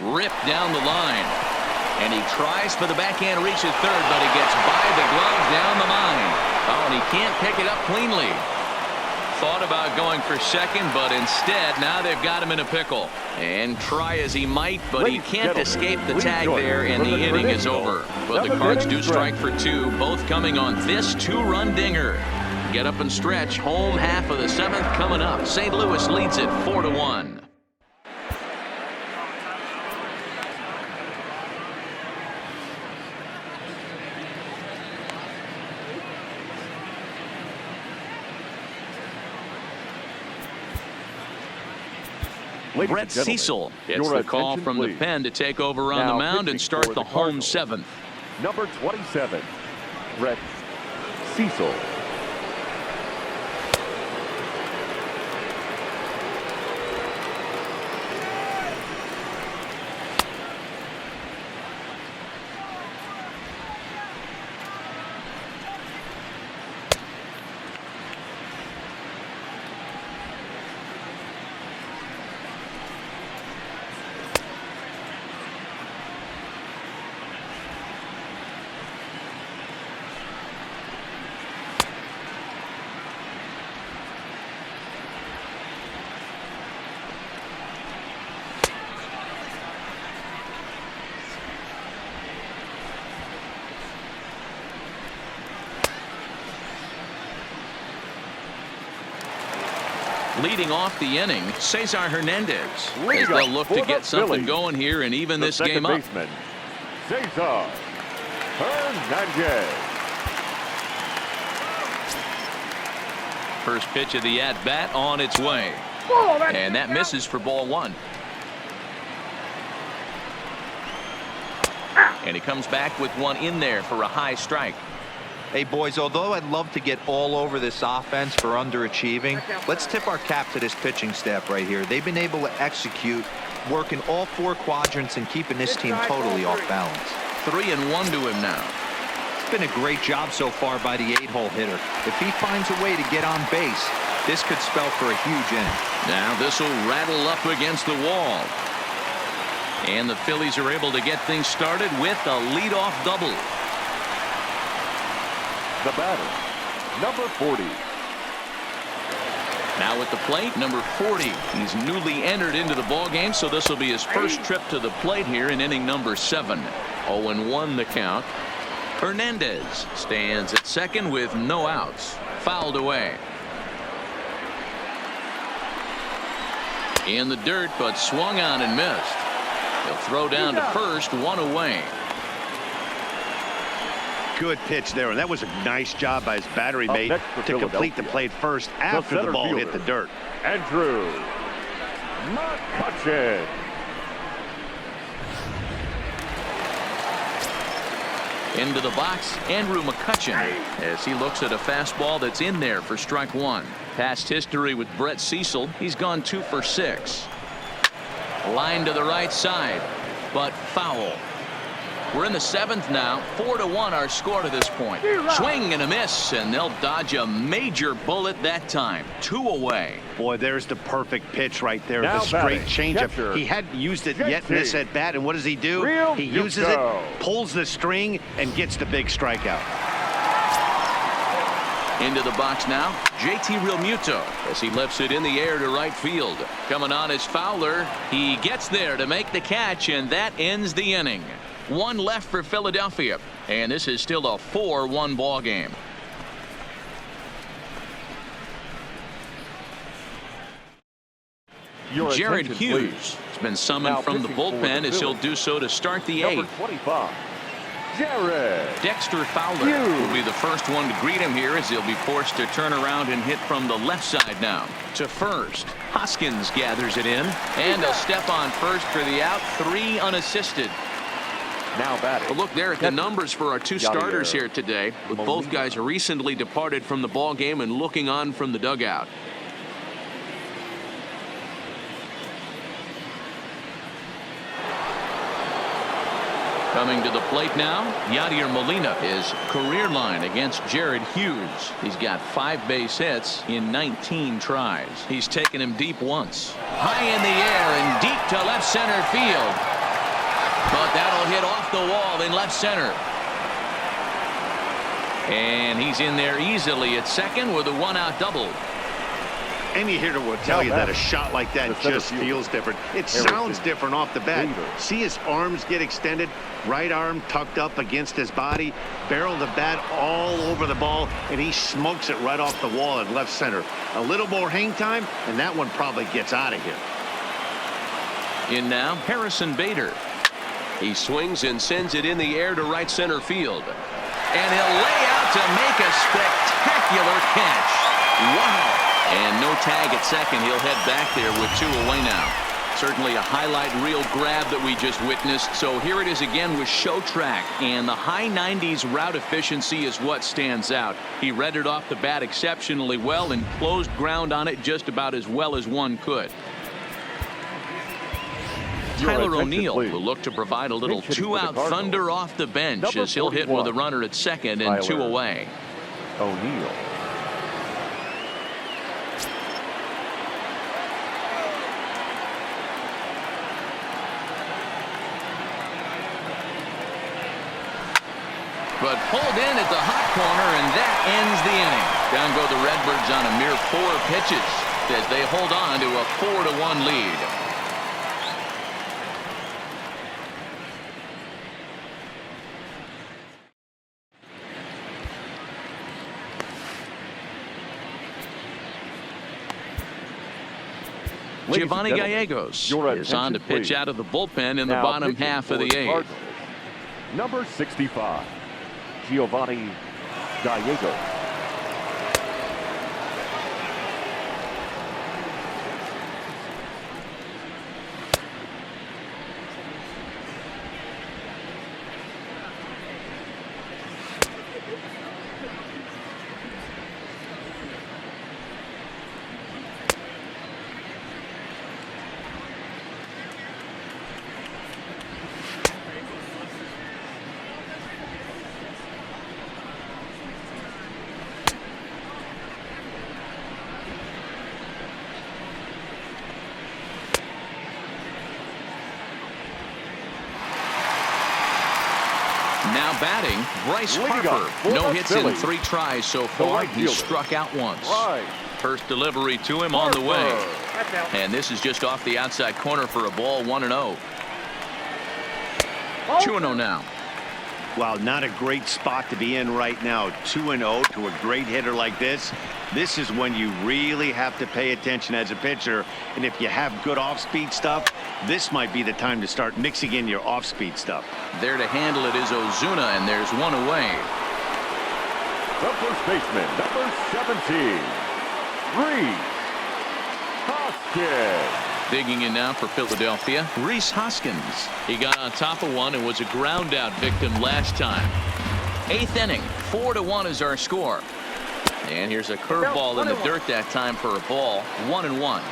Ripped down the line. And he tries for the backhand reach at third, but he gets by the glove down the line. Oh, and he can't pick it up cleanly. Thought about going for second, but instead now they've got him in a pickle. And try as he might, but he can't escape the tag there, and the inning is over. But the Cards do strike for 2, both coming on this 2-run dinger. Get up and stretch. Home half of the 7th coming up. St. Louis leads it 4-1. Brett Cecil gets the call from the pen to take over on the mound and start the home 7th. Number 27, Brett Cecil. Leading off the inning, Cesar Hernandez. As Lead they'll off look for to the get something Phillies. going here and even The this second game up. baseman, Cesar Hernandez. First pitch of the at-bat on its way. And that misses for ball one. And he comes back with one in there for a high strike. Hey, boys, although I'd love to get all over this offense for underachieving, let's tip our cap to this pitching staff right here. They've been able to execute, working all four quadrants and keeping this team totally off balance. 3-1 to him now. It's been a great job so far by the 8-hole hitter. If he finds a way to get on base, this could spell for a huge inning. Now this will rattle up against the wall. And the Phillies are able to get things started with a leadoff double. The batter, number 40. Now at the plate, number 40. He's newly entered into the ballgame, so this will be his first trip to the plate here in inning number 7. 0-1 the count. Hernandez stands at second with no outs. Fouled away. In the dirt, but swung on and missed. He'll throw down to first, one away. Good pitch there, and that was a nice job by his battery mate to complete the play first after the ball hit the dirt. Andrew McCutchen. Into the box, Andrew McCutchen, as he looks at a fastball that's in there for strike one. Past history with Brett Cecil, he's gone 2 for 6. Line to the right side, but foul. We're in the 7th now. 4-1 our score to this point. Swing and a miss, and they'll dodge a major bullet that time. 2 away. Boy, there's the perfect pitch right there. Now The straight batting, changeup. catcher, He hadn't used it yet in this at bat, and what does he do? Real He uses Muto. it, pulls the string, and gets the big strikeout. Into the box now, JT Realmuto, as he lifts it in the air to right field. Coming on is Fowler. He gets there to make the catch, and that ends the inning. 1 left for Philadelphia, and this is still a 4-1 ball game. Jared Hughes has been summoned Now from the pitching for the bullpen as he'll Phillies. do so to start the Number 8th. 25, Jared. Dexter Fowler Hughes. will be the first one to greet him here as he'll be forced to turn around and hit from the left side now. To first, Hoskins gathers it in, and he'll step on first for the out. 3 unassisted. Now batting. But look there at the numbers for our 2 starters here today, with both guys recently departed from the ball game and looking on from the dugout. Coming to the plate now, Yadier Molina, his career line against Jared Hughes. He's got 5 base hits in 19 tries. He's taken him deep once. High in the air and deep to left center field. But that'll hit off the wall in left center. And he's in there easily at second with a 1-out double. Any hitter will tell you that a shot like that just feels different. It sounds different off the bat. See his arms get extended, right arm tucked up against his body, barrel the bat all over the ball, and he smokes it right off the wall in left center. A little more hang time, and that one probably gets out of here. In now, Harrison Bader. He swings and sends it in the air to right center field. And he'll lay out to make a spectacular catch. Wow. And no tag at second. He'll head back there with 2 away now. Certainly a highlight reel grab that we just witnessed. So here it is again with show track. And the high 90s route efficiency is what stands out. He read it off the bat exceptionally well and closed ground on it just about as well as one could. Tyler O'Neill will look to provide a little 2-out thunder off the bench as he'll hit with a runner at second and 2 away. O'Neill. But pulled in at the hot corner, and that ends the inning. Down go the Redbirds on a mere 4 pitches as they hold on to a 4-1 lead. Ladies and Giovanni gentlemen, Gallegos your is on to attention, pitch please. out of the bullpen in the Now bottom pitching half of for the eighth. Cardinals, number 65, Giovanni Gallegos. Now batting, Bryce Leading Harper. off for No the hits in Phillies, 3 tries so far. right He fielder, struck out once. Bryce First delivery to him on the way. And this is just off the outside corner for a ball, 1-0. 2-0 now. Well, not a great spot to be in right now. 2-0 to a great hitter like this. This is when you really have to pay attention as a pitcher. And if you have good off-speed stuff, this might be the time to start mixing in your off-speed stuff. There to handle it is Ozuna, and there's one away. The first baseman, number 17, Rhys Hoskins. Digging in now for Philadelphia, Rhys Hoskins. He got on top of one and was a ground out victim last time. 8th inning, 4-1 is our score. And here's a curveball in the dirt that time for a ball, 1-1.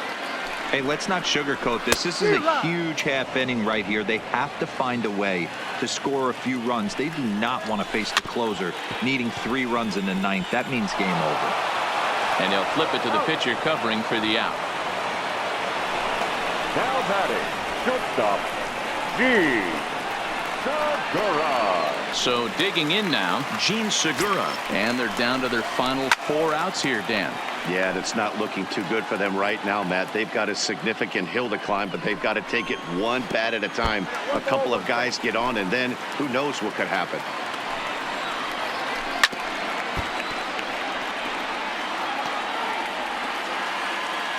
Hey, let's not sugarcoat this. This is a huge half inning right here. They have to find a way to score a few runs. They do not want to face the closer needing 3 runs in the 9th. That means game over. And they'll flip it to the pitcher covering for the out. Now batting, shortstop, Gene Segura. So digging in now, Gene Segura. And they're down to their final 4 outs here, Dan. Yeah, that's not looking too good for them right now, Matt. They've got a significant hill to climb, but they've got to take it one bat at a time. A couple of guys get on, and then who knows what could happen.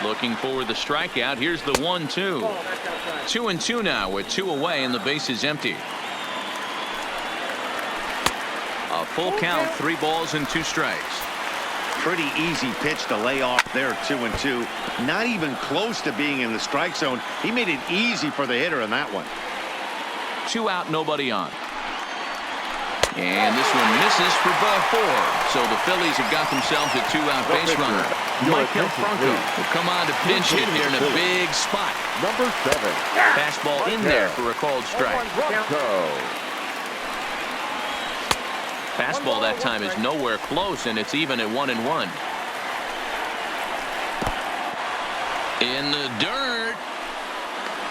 Looking for the strikeout. Here's the 1-2. 2-2 now with 2 away and the base is empty. A full count, 3 balls and 2 strikes. Pretty easy pitch to lay off there, 2-2. Not even close to being in the strike zone. He made it easy for the hitter in that one. 2 out, nobody on. And this one misses for ball 4. So the Phillies have got themselves a 2-out base runner. Michael Franco will come on to pinch hit here in a big spot. Number 7. Fastball in there for a called strike. Fastball that time is nowhere close, and it's even at 1-1. In the dirt.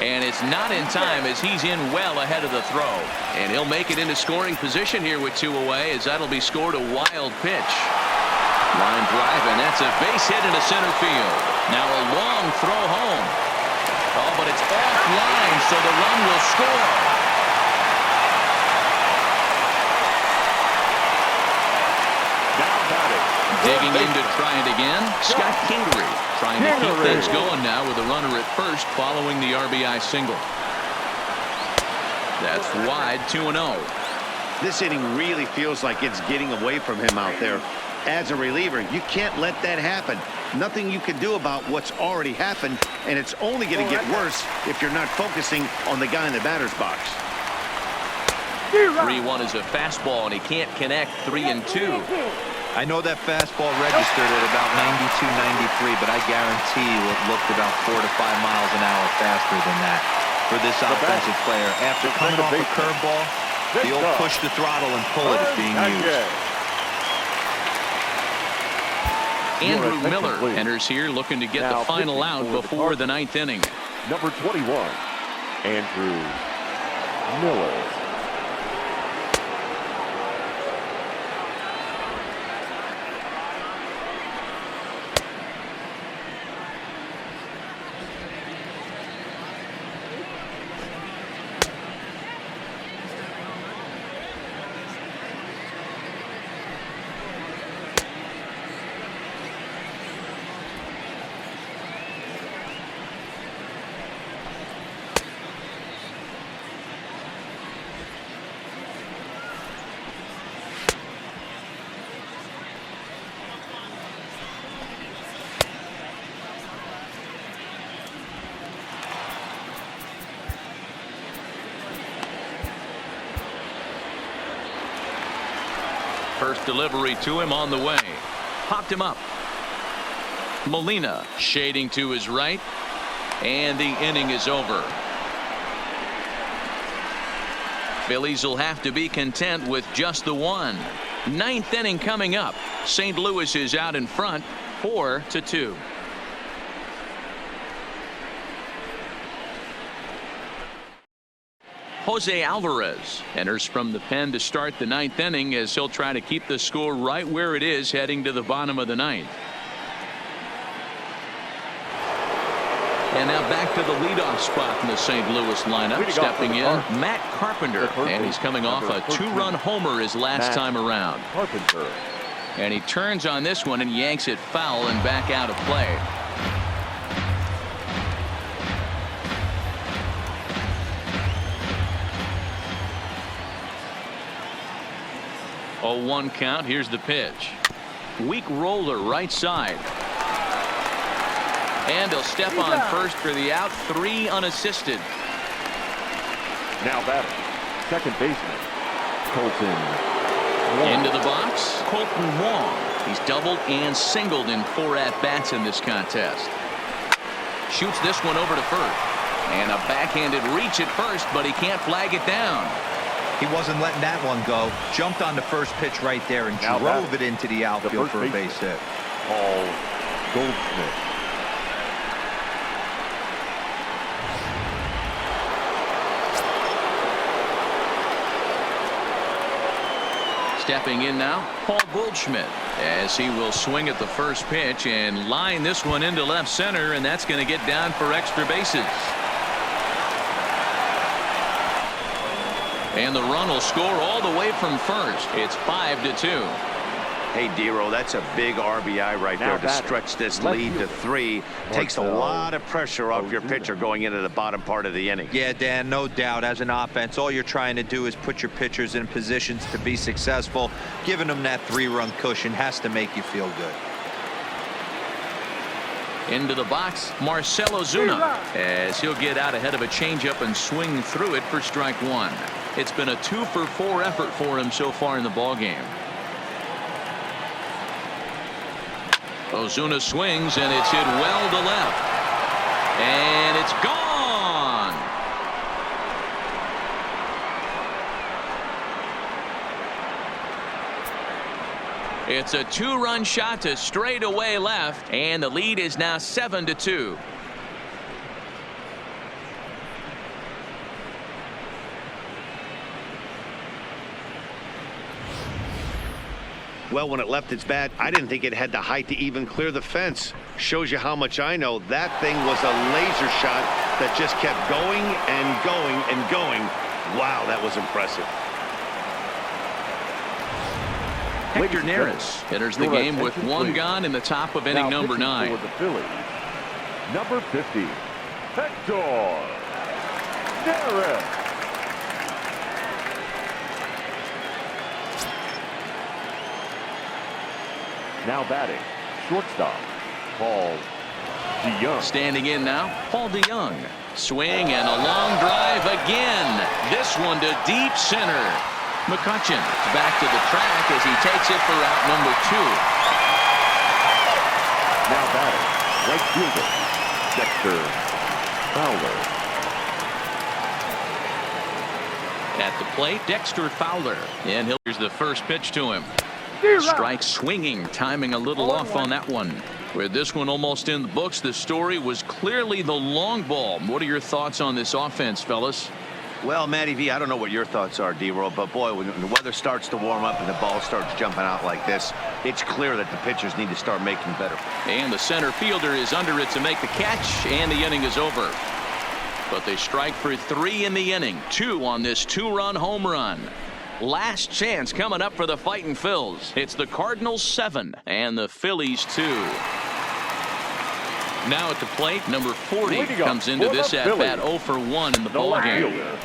And it's not in time as he's in well ahead of the throw. And he'll make it into scoring position here with 2 away as that'll be scored a wild pitch. Line drive, and that's a base hit into center field. Now a long throw home. Oh, but it's offline, so the run will score. Digging in to try it again, Scott Kingery trying to keep things going now with a runner at first following the RBI single. That's wide, 2-0. This inning really feels like it's getting away from him out there. As a reliever, you can't let that happen. Nothing you can do about what's already happened, and it's only going to get worse if you're not focusing on the guy in the batter's box. 3-1 is a fastball, and he can't connect. 3-2. I know that fastball registered at about 92, 93, but I guarantee you it looked about 4 to 5 miles an hour faster than that for this offensive player. After coming off a curveball, the old push the throttle and pull it is being used. Andrew Miller enters here looking to get the final out before the 9th inning. Number 21, Andrew Miller. First delivery to him on the way. Popped him up. Molina shading to his right. And the inning is over. Phillies will have to be content with just the one. Ninth inning coming up. St. Louis is out in front 4-2. Jose Alvarez enters from the pen to start the ninth inning as he'll try to keep the score right where it is heading to the bottom of the ninth. And now back to the leadoff spot in the St. Louis lineup. Stepping in, Matt Carpenter. And he's coming off a two-run homer his last time around. Carpenter. And he turns on this one and yanks it foul and back out of play. Oh, 1 count. Here's the pitch. Weak roller right side. And he'll step on first for the out. 3 unassisted. Now batting, second baseman, Colton Wong. Into the box, Colton Wong. He's doubled and singled in 4 at-bats in this contest. Shoots this one over to first. And a backhanded reach at first, but he can't flag it down. He wasn't letting that one go. Jumped on the first pitch right there and drove it into the outfield for a base hit. Paul Goldschmidt. Stepping in now, Paul Goldschmidt, as he will swing at the first pitch and line this one into left center, and that's going to get down for extra bases. And the run will score all the way from first. It's 5-2. Hey, Dero, that's a big RBI right there to stretch this lead to 3. Takes a lot of pressure off your pitcher going into the bottom part of the inning. Yeah, Dan, no doubt. As an offense, all you're trying to do is put your pitchers in positions to be successful. Giving them that 3-run cushion has to make you feel good. Into the box, Marcell Ozuna, as he'll get out ahead of a changeup and swing through it for strike 1. It's been a 2-for-4 effort for him so far in the ballgame. Ozuna swings, and it's hit well to left. And it's gone. It's a 2-run shot to straightaway left, and the lead is now 7-2. Well, when it left its bat, I didn't think it had the height to even clear the fence. Shows you how much I know. That thing was a laser shot that just kept going and going and going. Wow, that was impressive. Hector Neris enters the game with 1 gone in the top of inning number 9. For the Phillies, number 50, Hector Neris. Now batting, shortstop, Paul DeYoung. Standing in now, Paul DeYoung. Swing and a long drive again. This one to deep center. McCutchen back to the track as he takes it for out number 2. Now batting, right fielder, Dexter Fowler. At the plate, Dexter Fowler. And here's the first pitch to him. Strike swinging, timing a little off on that one. With this one almost in the books, the story was clearly the long ball. What are your thoughts on this offense, fellas? Well, Matty V, I don't know what your thoughts are, D-Roll, but boy, when the weather starts to warm up and the ball starts jumping out like this, it's clear that the pitchers need to start making better. And the center fielder is under it to make the catch, and the inning is over. But they strike for 3 in the inning, 2 on this 2-run home run. Last chance coming up for the Fightin' Phils. It's the Cardinals 7 and the Phillies 2. Now at the plate, number 40 comes into this at-bat 0 for 1 in the ballgame.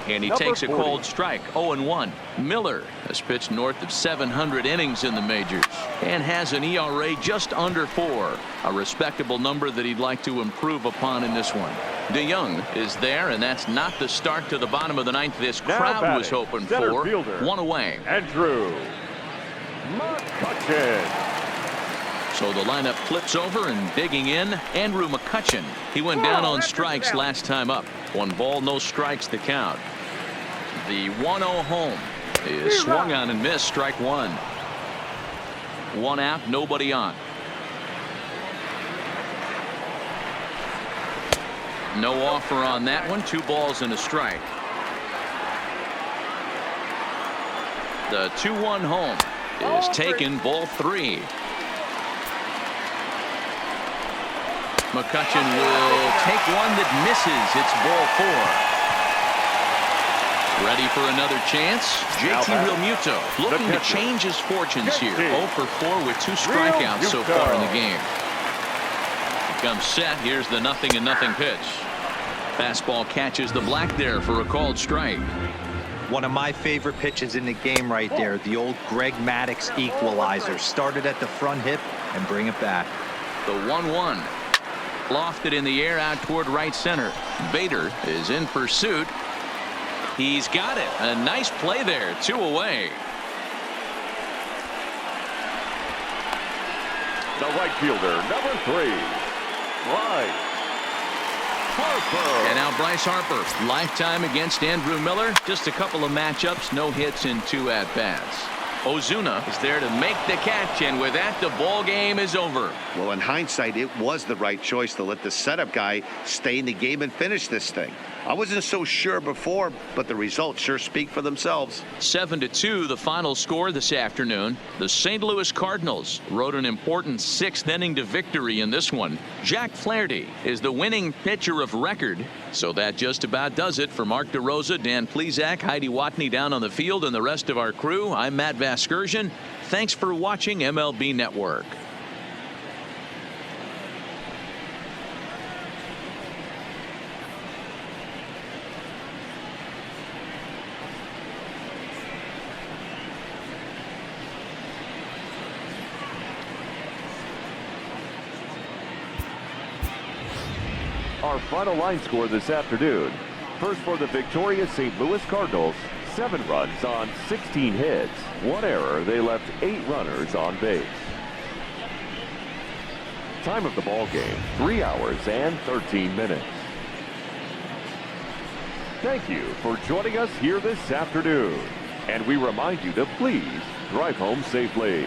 And he takes a cold strike, 0-1. Miller has pitched north of 700 innings in the majors and has an ERA just under 4, a respectable number that he'd like to improve upon in this one. DeYoung is there, and that's not the start to the bottom of the 9th this crowd was hoping for. 1 away. Andrew McCutchen. So the lineup flips over, and digging in, Andrew McCutchen. He went down on strikes last time up. 1 ball, no strikes to count. The 1-0 home is swung on and missed. Strike 1. 1 out, nobody on. No offer on that one. 2 balls and a strike. The 2-1 home is taken. Ball 3. McCutchen will take one that misses. It's ball 4. Ready for another chance. JT Realmuto looking to change his fortunes here. 0 for 4 with 2 strikeouts so far in the game. He comes set. Here's the 0-0 pitch. Fastball catches the black there for a called strike. One of my favorite pitches in the game right there. The old Greg Maddux equalizer. Started at the front hip and bring it back. The 1-1. Lofted in the air out toward right center. Bader is in pursuit. He's got it. A nice play there. 2 away. The right fielder, number 3, Bryce Harper. And now Bryce Harper. Lifetime against Andrew Miller. Just a couple of matchups. No hits in 2 at-bats. Ozuna is there to make the catch, and with that, the ball game is over. Well, in hindsight, it was the right choice to let the setup guy stay in the game and finish this thing. I wasn't so sure before, but the results sure speak for themselves. 7-2 the final score this afternoon. The St. Louis Cardinals rode an important 6th inning to victory in this one. Jack Flaherty is the winning pitcher of record. So that just about does it for Mark DeRosa, Dan Plesac, Heidi Watney down on the field, and the rest of our crew. I'm Matt Vasgersian. Thanks for watching MLB Network. Our final line score this afternoon. First for the victorious St. Louis Cardinals, 7 runs on 16 hits. 1 error. They left 8 runners on base. Time of the ball game, 3 hours and 13 minutes. Thank you for joining us here this afternoon. And we remind you to please drive home safely.